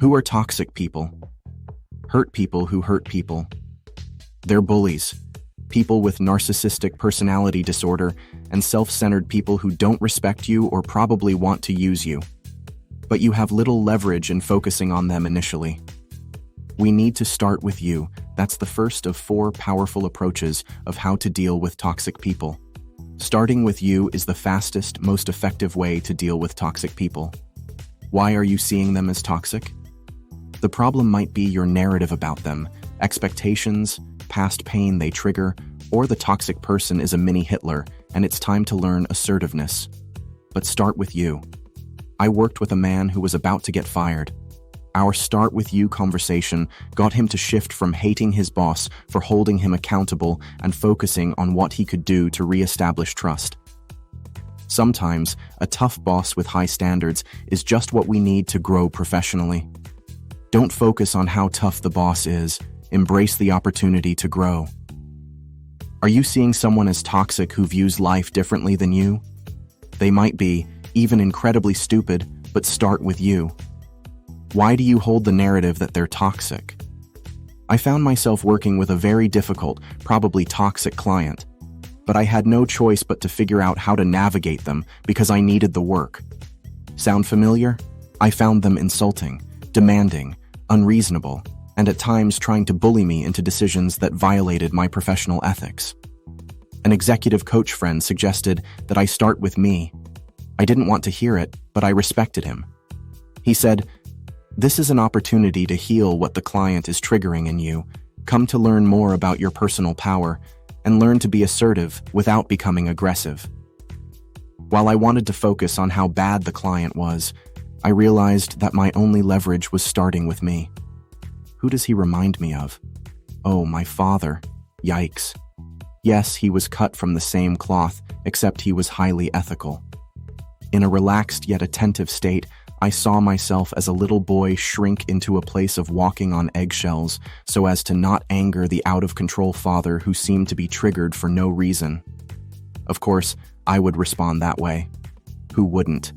Who are toxic people? Hurt people who hurt people. They're bullies, people with narcissistic personality disorder, and self-centered people who don't respect you or probably want to use you. But you have little leverage in focusing on them initially. We need to start with you. That's the first of 4 powerful approaches of how to deal with toxic people. Starting with you is the fastest, most effective way to deal with toxic people. Why are you seeing them as toxic? The problem might be your narrative about them, expectations, past pain they trigger, or the toxic person is a mini Hitler and it's time to learn assertiveness. But start with you. I worked with a man who was about to get fired. Our start with you conversation got him to shift from hating his boss for holding him accountable and focusing on what he could do to reestablish trust. Sometimes, a tough boss with high standards is just what we need to grow professionally. Don't focus on how tough the boss is. Embrace the opportunity to grow. Are you seeing someone as toxic who views life differently than you? They might be, even incredibly stupid, but start with you. Why do you hold the narrative that they're toxic? I found myself working with a very difficult, probably toxic client, but I had no choice but to figure out how to navigate them because I needed the work. Sound familiar? I found them insulting, demanding, unreasonable, and at times trying to bully me into decisions that violated my professional ethics. An executive coach friend suggested that I start with me. I didn't want to hear it, but I respected him. He said, "This is an opportunity to heal what the client is triggering in you. Come to learn more about your personal power and learn to be assertive without becoming aggressive." While I wanted to focus on how bad the client was, I realized that my only leverage was starting with me. Who does he remind me of? Oh, my father. Yikes. Yes, he was cut from the same cloth, except he was highly ethical. In a relaxed yet attentive state, I saw myself as a little boy shrink into a place of walking on eggshells so as to not anger the out-of-control father who seemed to be triggered for no reason. Of course, I would respond that way. Who wouldn't?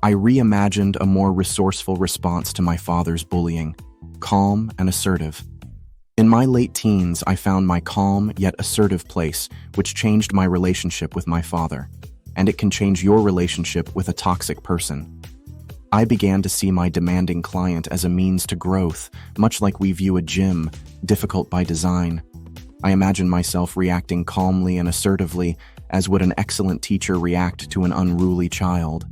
I reimagined a more resourceful response to my father's bullying, calm and assertive. In my late teens, I found my calm yet assertive place, which changed my relationship with my father, and it can change your relationship with a toxic person. I began to see my demanding client as a means to growth, much like we view a gym, difficult by design. I imagined myself reacting calmly and assertively, as would an excellent teacher react to an unruly child.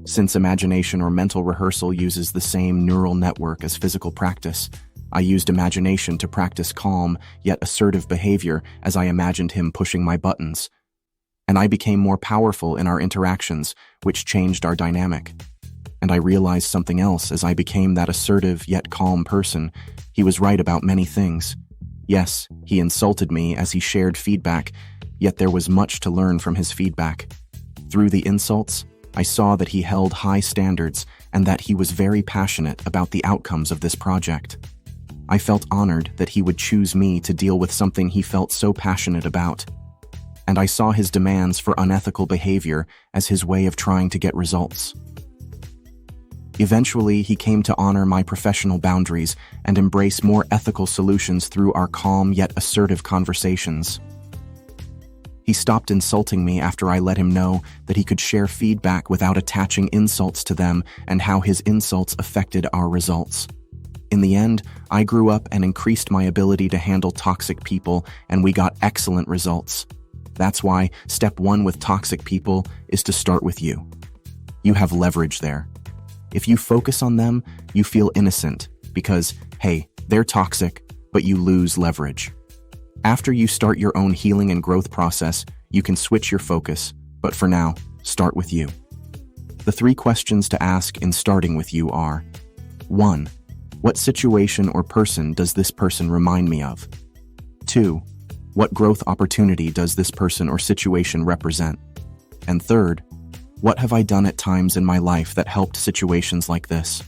Since imagination or mental rehearsal uses the same neural network as physical practice, I used imagination to practice calm yet assertive behavior as I imagined him pushing my buttons. And I became more powerful in our interactions, which changed our dynamic. And I realized something else as I became that assertive yet calm person. He was right about many things. Yes, he insulted me as he shared feedback, yet there was much to learn from his feedback. Through the insults, I saw that he held high standards and that he was very passionate about the outcomes of this project. I felt honored that he would choose me to deal with something he felt so passionate about. And I saw his demands for unethical behavior as his way of trying to get results. Eventually, he came to honor my professional boundaries and embrace more ethical solutions through our calm yet assertive conversations. He stopped insulting me after I let him know that he could share feedback without attaching insults to them and how his insults affected our results. In the end, I grew up and increased my ability to handle toxic people, and we got excellent results. That's why step 1 with toxic people is to start with you. You have leverage there. If you focus on them, you feel innocent because, hey, they're toxic, but you lose leverage. After you start your own healing and growth process, you can switch your focus, but for now, start with you. The 3 questions to ask in starting with you are: 1. What situation or person does this person remind me of? 2. What growth opportunity does this person or situation represent? And 3rd, what have I done at times in my life that helped situations like this?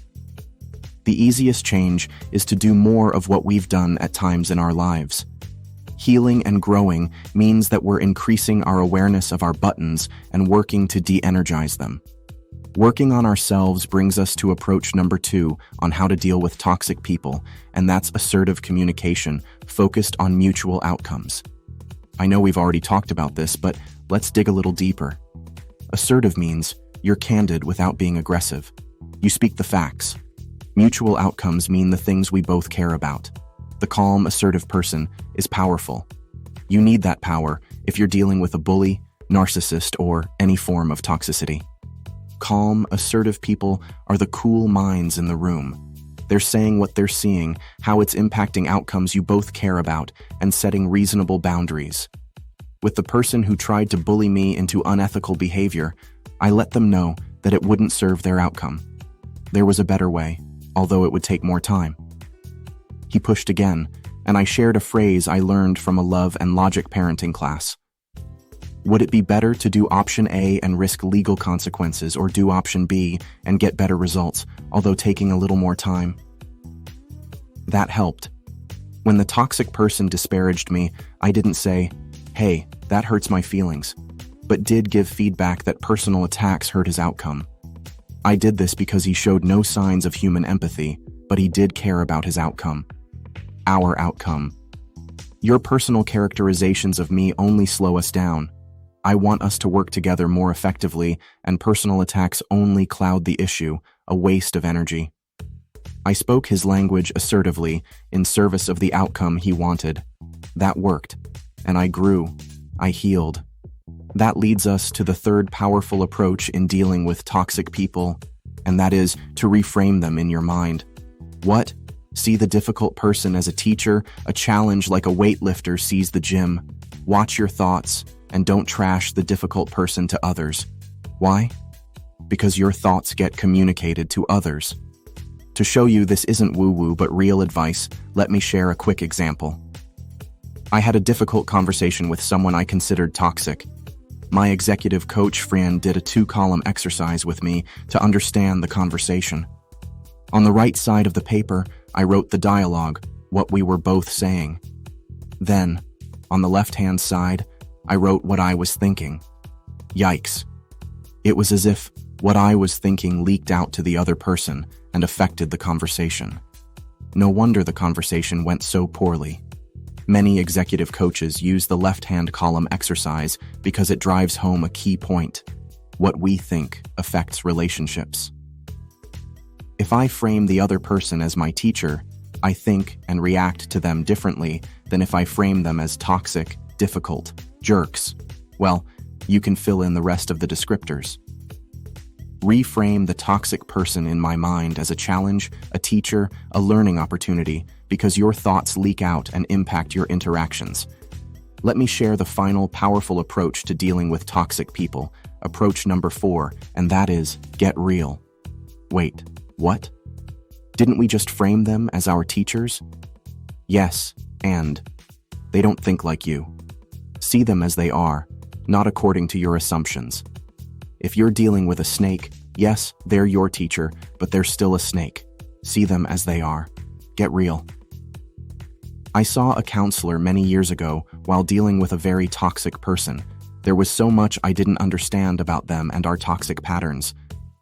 The easiest change is to do more of what we've done at times in our lives. Healing and growing means that we're increasing our awareness of our buttons and working to de-energize them. Working on ourselves brings us to approach number 2 on how to deal with toxic people, and that's assertive communication focused on mutual outcomes. I know we've already talked about this, but let's dig a little deeper. Assertive means you're candid without being aggressive. You speak the facts. Mutual outcomes mean the things we both care about. The calm, assertive person is powerful. You need that power if you're dealing with a bully, narcissist, or any form of toxicity. Calm, assertive people are the cool minds in the room. They're saying what they're seeing, how it's impacting outcomes you both care about, and setting reasonable boundaries. With the person who tried to bully me into unethical behavior, I let them know that it wouldn't serve their outcome. There was a better way, although it would take more time. He pushed again, and I shared a phrase I learned from a love and logic parenting class. Would it be better to do option A and risk legal consequences, or do option B and get better results, although taking a little more time? That helped. When the toxic person disparaged me, I didn't say, "Hey, that hurts my feelings," but did give feedback that personal attacks hurt his outcome. I did this because he showed no signs of human empathy, but he did care about his outcome. Our outcome. Your personal characterizations of me only slow us down. I want us to work together more effectively, and personal attacks only cloud the issue, a waste of energy. I spoke his language assertively in service of the outcome he wanted. That worked, and I grew. I healed. That leads us to the third powerful approach in dealing with toxic people, and that is to reframe them in your mind. What? See the difficult person as a teacher, a challenge like a weightlifter sees the gym. Watch your thoughts, and don't trash the difficult person to others. Why? Because your thoughts get communicated to others. To show you this isn't woo-woo but real advice, let me share a quick example. I had a difficult conversation with someone I considered toxic. My executive coach friend did a 2-column exercise with me to understand the conversation. On the right side of the paper, I wrote the dialogue, what we were both saying. Then, on the left-hand side, I wrote what I was thinking. Yikes. It was as if what I was thinking leaked out to the other person and affected the conversation. No wonder the conversation went so poorly. Many executive coaches use the left-hand column exercise because it drives home a key point. What we think affects relationships. If I frame the other person as my teacher, I think and react to them differently than if I frame them as toxic, difficult, jerks. Well, you can fill in the rest of the descriptors. Reframe the toxic person in my mind as a challenge, a teacher, a learning opportunity, because your thoughts leak out and impact your interactions. Let me share the final powerful approach to dealing with toxic people, approach number 4, and that is get real. Wait, what? Didn't we just frame them as our teachers? Yes, and they don't think like you. See them as they are, not according to your assumptions. If you're dealing with a snake, yes, they're your teacher, but they're still a snake. See them as they are. Get real. I saw a counselor many years ago while dealing with a very toxic person. There was so much I didn't understand about them and our toxic patterns.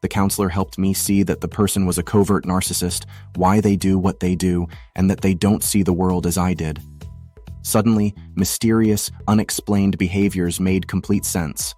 The counselor helped me see that the person was a covert narcissist, why they do what they do, and that they don't see the world as I did. Suddenly, mysterious, unexplained behaviors made complete sense.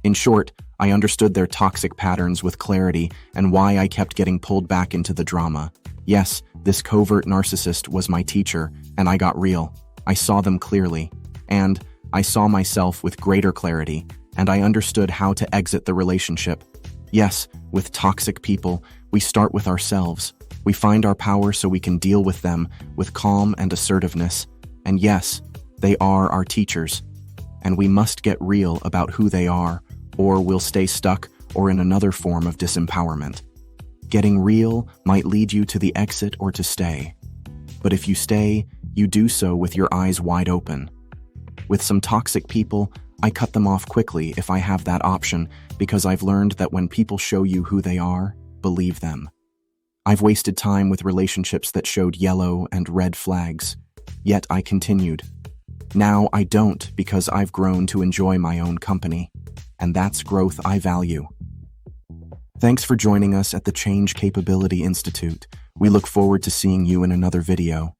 In short, I understood their toxic patterns with clarity and why I kept getting pulled back into the drama. Yes, this covert narcissist was my teacher, and I got real. I saw them clearly, and I saw myself with greater clarity, and I understood how to exit the relationship. Yes, with toxic people, we start with ourselves. We find our power so we can deal with them with calm and assertiveness. And yes, they are our teachers, and we must get real about who they are, or we'll stay stuck or in another form of disempowerment. Getting real might lead you to the exit or to stay. But if you stay, you do so with your eyes wide open. With some toxic people, I cut them off quickly if I have that option because I've learned that when people show you who they are, believe them. I've wasted time with relationships that showed yellow and red flags, yet I continued. Now I don't because I've grown to enjoy my own company, and that's growth I value. Thanks for joining us at the Change Capability Institute. We look forward to seeing you in another video.